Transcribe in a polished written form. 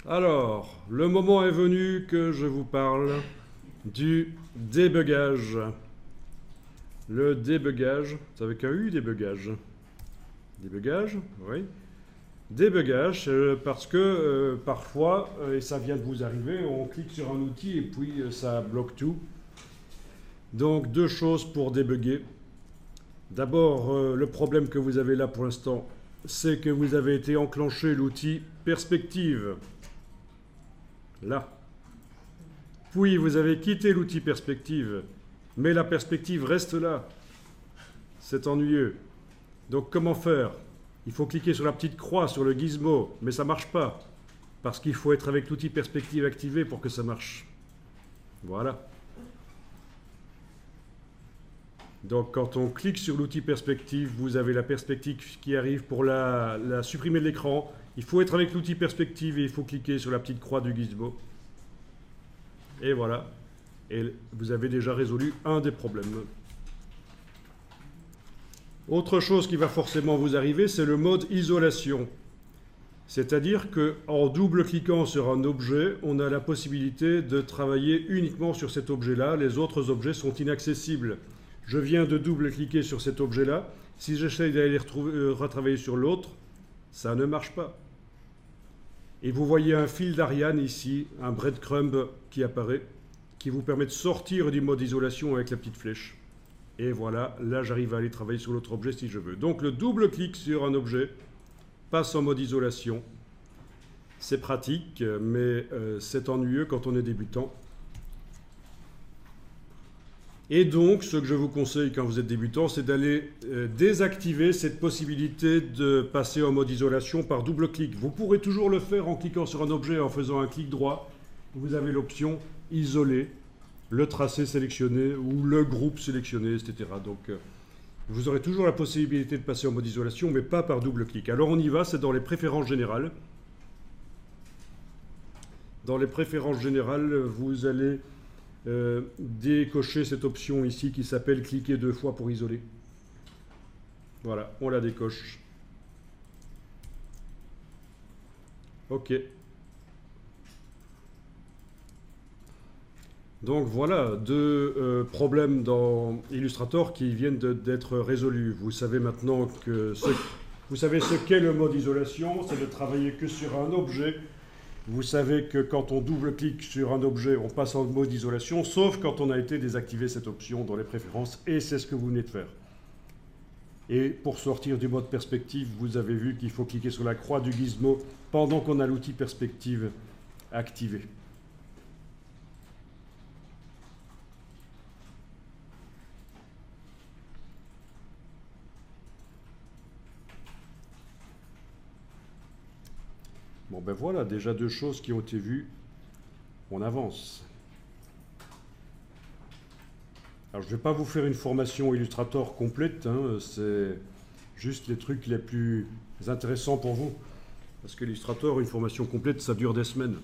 Alors, le moment est venu que je vous parle du débugage. Le débugage, c'est avec un U, débugage. Débugage, oui. Débugage, parce que parfois, et ça vient de vous arriver, on clique sur un outil et puis ça bloque tout. Donc, deux choses pour débugger. D'abord, le problème que vous avez là pour l'instant, c'est que vous avez été enclenché l'outil perspective. Là. Puis vous avez quitté l'outil perspective, mais la perspective reste là. C'est ennuyeux. Donc comment faire? Il faut cliquer sur la petite croix sur le gizmo, mais ça ne marche pas, parce qu'il faut être avec l'outil perspective activé pour que ça marche. Voilà. Donc quand on clique sur l'outil perspective, vous avez la perspective qui arrive pour la supprimer de l'écran. Il faut être avec l'outil perspective et il faut cliquer sur la petite croix du gizmo. Et voilà. Et vous avez déjà résolu un des problèmes. Autre chose qui va forcément vous arriver, c'est le mode isolation. C'est-à-dire qu'en double-cliquant sur un objet, on a la possibilité de travailler uniquement sur cet objet-là. Les autres objets sont inaccessibles. Je viens de double-cliquer sur cet objet-là. Si j'essaye d'aller retravailler sur l'autre, ça ne marche pas. Et vous voyez un fil d'Ariane ici, un breadcrumb qui apparaît, qui vous permet de sortir du mode isolation avec la petite flèche. Et voilà, là j'arrive à aller travailler sur l'autre objet si je veux. Donc le double-clic sur un objet passe en mode isolation. C'est pratique, mais c'est ennuyeux quand on est débutant. Et donc, ce que je vous conseille quand vous êtes débutant, c'est d'aller désactiver cette possibilité de passer en mode isolation par double-clic. Vous pourrez toujours le faire en cliquant sur un objet, en faisant un clic droit. Vous avez l'option isoler, le tracé sélectionné ou le groupe sélectionné, etc. Donc, vous aurez toujours la possibilité de passer en mode isolation, mais pas par double-clic. Alors, on y va, c'est dans les préférences générales. Dans les préférences générales, vous allez décocher cette option ici qui s'appelle cliquer deux fois pour isoler. Voilà, on la décoche. OK. Donc voilà, deux problèmes dans Illustrator qui viennent d'être résolus. Vous savez maintenant que vous savez ce qu'est le mode isolation, c'est de travailler que sur un objet. Vous savez que quand on double-clique sur un objet, on passe en mode isolation, sauf quand on a été désactivé cette option dans les préférences, et c'est ce que vous venez de faire. Et pour sortir du mode perspective, vous avez vu qu'il faut cliquer sur la croix du gizmo pendant qu'on a l'outil perspective activé. Bon ben voilà, déjà deux choses qui ont été vues. On avance. Alors je ne vais pas vous faire une formation Illustrator complète, hein, c'est juste les trucs les plus intéressants pour vous. Parce qu'Illustrator, une formation complète, ça dure des semaines.